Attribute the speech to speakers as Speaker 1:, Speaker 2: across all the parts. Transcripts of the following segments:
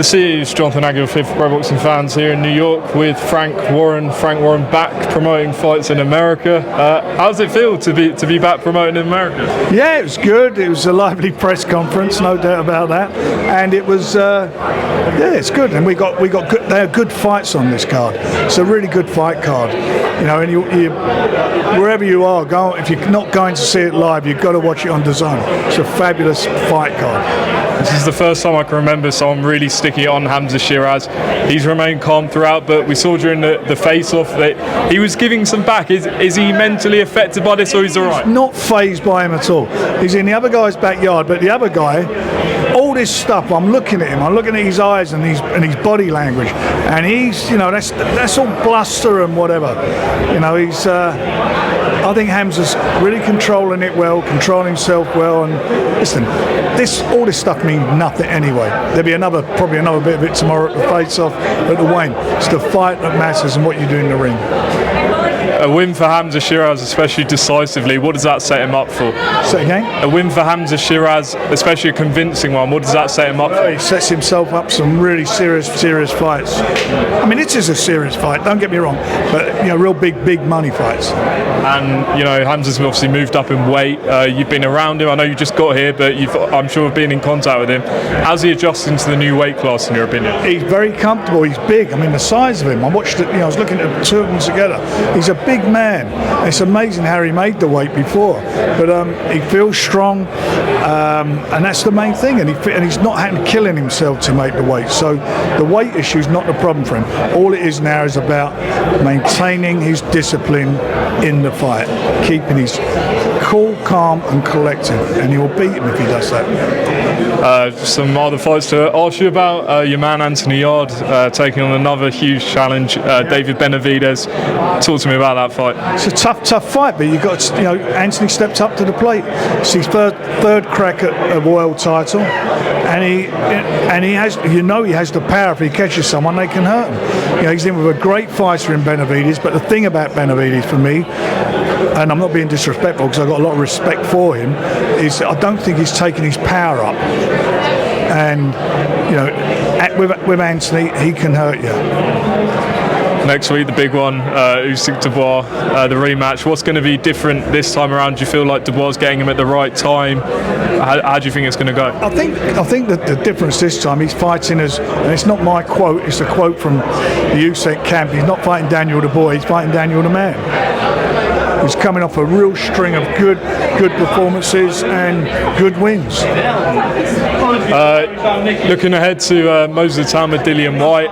Speaker 1: This is Jonathan Agnew of Pro Boxing Fans here in New York with Frank Warren back promoting fights in America. How does it feel to be back promoting in America?
Speaker 2: Yeah, it was good. It was a lively press conference, no doubt about that. And it was, yeah, it's good. And we got good, there are good fights on this card. It's a really good fight card. You know, and you wherever you are, if you're not going to see it live, you've got to watch it on DAZN. It's a fabulous fight card.
Speaker 1: This is the first time I can remember someone really sticking it on Hamzah Sheeraz. He's remained calm throughout, but we saw during the face-off that he was giving some back. Is he mentally affected by this, or he's all right?
Speaker 2: He's not fazed by him at all. He's in the other guy's backyard, but the other guy, all this stuff, I'm looking at him, I'm looking at his eyes and his body language, and he's, you know, that's all bluster and whatever. You know, he's, I think Hamzah's really controlling it well, controlling himself well, and listen, all this stuff means nothing anyway. There'll be probably another bit of it tomorrow at the face-off at the Whyte. It's the fight that matters and what you do in the ring.
Speaker 1: A win for Hamzah Sheeraz, especially decisively, what does that set him up for?
Speaker 2: Say again?
Speaker 1: A win for Hamzah Sheeraz, especially a convincing one, what does that set him up for?
Speaker 2: He sets himself up some really serious fights. I mean, it is a serious fight, don't get me wrong, but, you know, real big money fights.
Speaker 1: And, you know, Hamzah's obviously moved up in weight. You've been around him, I know you just got here, but I'm sure you've been in contact with him. How's he adjusting to the new weight class, in your opinion?
Speaker 2: He's very comfortable, he's big. I mean, the size of him, I watched it, you know, I was looking at the two of them together. He's a big man. It's amazing how he made the weight before, but he feels strong, and that's the main thing. And he's not having to killing himself to make the weight. So the weight issue is not the problem for him. All it is now is about maintaining his discipline in the fight, keeping his cool, calm, and collected, and he will beat him if he does that.
Speaker 1: Some other fights to ask you about. Your man Anthony Yard taking on another huge challenge, David Benavidez. Talk to me about that fight.
Speaker 2: It's a tough fight, but Anthony stepped up to the plate. It's his third crack at a world title, and he has, you know, he has the power. If he catches someone, they can hurt him. You know, he's in with a great fighter in Benavidez, but the thing about Benavidez for me, and I'm not being disrespectful because I've got a lot of respect for him, is I don't think he's taken his power up. And, you know, with Anthony, he can hurt you.
Speaker 1: Next week, the big one, Usyk Dubois, the rematch. What's going to be different this time around? Do you feel like Dubois is getting him at the right time? How do you think it's going to go?
Speaker 2: I think that the difference this time, he's fighting and it's not my quote, it's a quote from the Usyk camp. He's not fighting Daniel Dubois, he's fighting Daniel the man. He's coming off a real string of good performances and good wins.
Speaker 1: Looking ahead to Moses Itauma, Dillian, Whyte,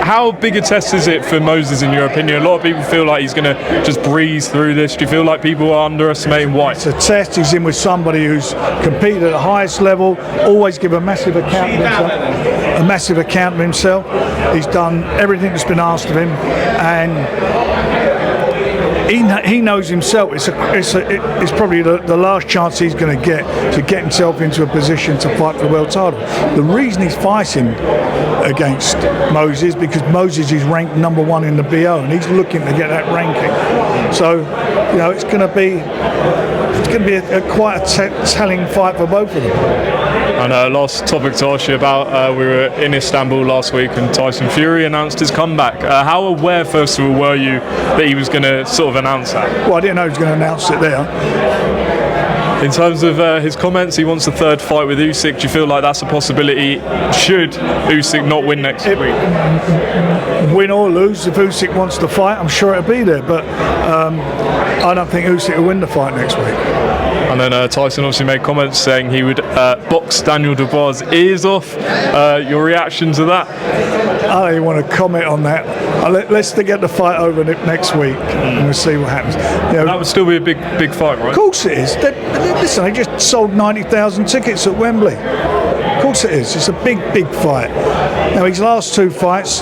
Speaker 1: how big a test is it for Moses in your opinion? A lot of people feel like he's going to just breeze through this. Do you feel like people are underestimating Whyte?
Speaker 2: It's a test. He's in with somebody who's competed at the highest level, always give a massive account of himself. He's done everything that's been asked of him, and he knows himself. It's probably the last chance he's going to get himself into a position to fight for the world title. The reason he's fighting against Moses is because Moses is ranked #1 in the BO, and he's looking to get that ranking. So, you know, it's going to be quite a telling fight for both of them.
Speaker 1: And last topic to ask you about, we were in Istanbul last week and Tyson Fury announced his comeback. How aware, first of all, were you that he was going to sort of announce that?
Speaker 2: Well, I didn't know he was going to announce it there.
Speaker 1: In terms of his comments, he wants a third fight with Usyk. Do you feel like that's a possibility should Usyk not win next week?
Speaker 2: Win or lose, if Usyk wants to fight, I'm sure it'll be there. But I don't think Usyk will win the fight next week.
Speaker 1: And then Tyson obviously made comments saying he would box Daniel Dubois' ears off. Your reaction to that?
Speaker 2: I don't even want to comment on that. Let's get the fight over next week and we'll see what happens. You know,
Speaker 1: that would still be a big fight, right?
Speaker 2: Of course it is. Listen, they just sold 90,000 tickets at Wembley. Of course it is. It's a big fight. Now, his last two fights,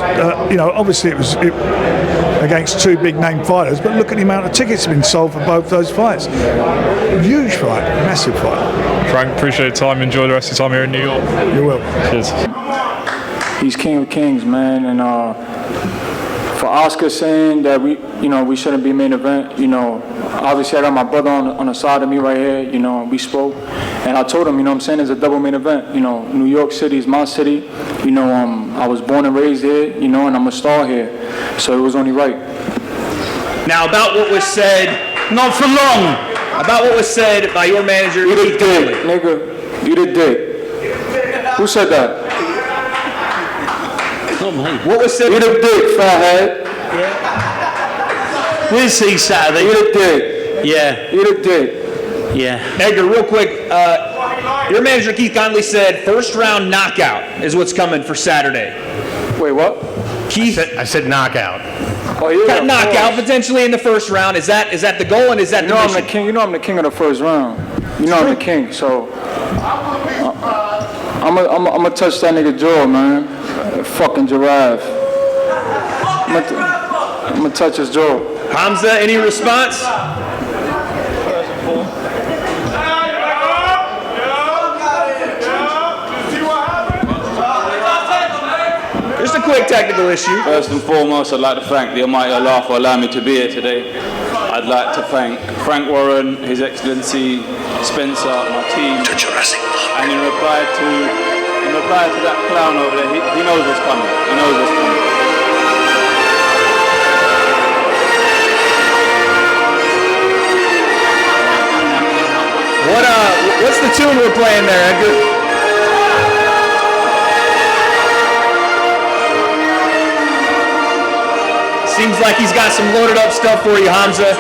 Speaker 2: you know, obviously it was against two big name fighters, but look at the amount of tickets that have been sold for both those fights. Huge fight, massive fight.
Speaker 1: Frank, appreciate your time. Enjoy the rest of your time here in New York.
Speaker 2: You will.
Speaker 1: Cheers.
Speaker 3: He's King of Kings, man, and for Oscar saying that we shouldn't be main event, obviously I got my brother on the side of me right here, we spoke, and I told him, I'm saying it's a double main event, New York City is my city, I was born and raised here, and I'm a star here, so it was only right.
Speaker 4: Now about what was said, not for long, about what was said by your manager.
Speaker 3: You the dick, nigga, you the dick. Who said that?
Speaker 4: What was said?
Speaker 3: You the dick, fathead.
Speaker 5: We'll see Saturday.
Speaker 3: You the dick.
Speaker 5: Yeah.
Speaker 3: You the dick.
Speaker 5: Yeah.
Speaker 4: Edgar, real quick, your manager Keith Conley said first round knockout is what's coming for Saturday.
Speaker 3: Wait, what?
Speaker 4: Keith,
Speaker 5: I said knockout.
Speaker 3: Oh, yeah.
Speaker 4: Knockout potentially in the first round. Is that the goal and is that the mission?
Speaker 3: I'm the king. I'm the king of the first round. I'm the king. So I'm gonna touch that nigga jaw, man. Fucking giraffe. I'm gonna touch his jaw.
Speaker 4: Hamzah, any response? Just a quick technical issue.
Speaker 6: First and foremost, I'd like to thank the Almighty Allah for allowing me to be here today. I'd like to thank Frank Warren, His Excellency Spencer, my team, and in reply to that clown over there, he knows what's coming. He knows what's coming.
Speaker 4: What's the tune we're playing there, Edgar? Seems like he's got some loaded up stuff for you, Hamzah.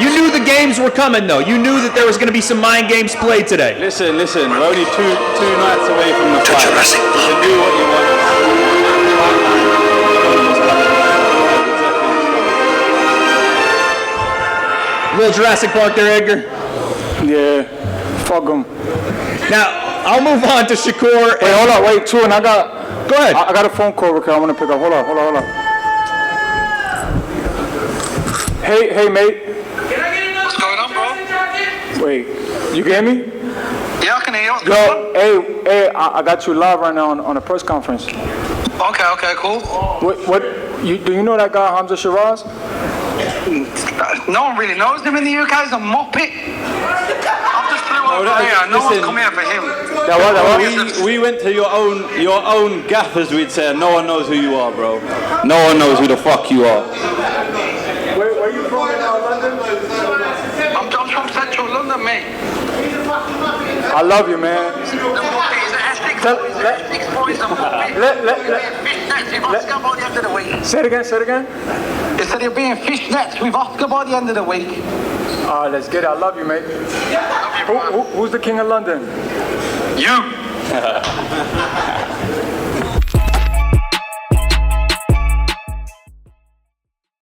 Speaker 4: You knew the games were coming, though. You knew that there was going to be some mind games played today.
Speaker 6: Listen, we're only two nights away from the fight. You can do what you want.
Speaker 4: Little Jurassic Park there, Edgar.
Speaker 3: Yeah, fuck him.
Speaker 4: Now, I'll move on to Shakur.
Speaker 3: Wait, hold on, wait, True, and
Speaker 4: Go ahead.
Speaker 3: I got a phone call because I want to pick up. Hold on. Hey, mate.
Speaker 7: What's going on, bro?
Speaker 3: Wait, you can hear me?
Speaker 7: Yeah, I can hear you.
Speaker 3: Hey, I got you live right now on a press conference.
Speaker 7: Okay, cool.
Speaker 3: Do you know that guy, Hamzah Sheeraz?
Speaker 7: No one really knows him in the UK. He's a muppet. I've just flew over here. No one's come here for him.
Speaker 6: We went to your own gaffers, we'd say, and no one knows who you are, bro. No one knows who the fuck you are.
Speaker 3: Where are you from in London?
Speaker 7: I'm from Central London, mate.
Speaker 3: I love you, man.
Speaker 7: The muppet is an Essex boy. He's a muppet. Oscar by the end of the week.
Speaker 3: Say it again.
Speaker 7: He said he'll be in fishnets with Oscar by the end of the week.
Speaker 3: Let's get it. I love you, mate. Who's the king of London?
Speaker 7: You.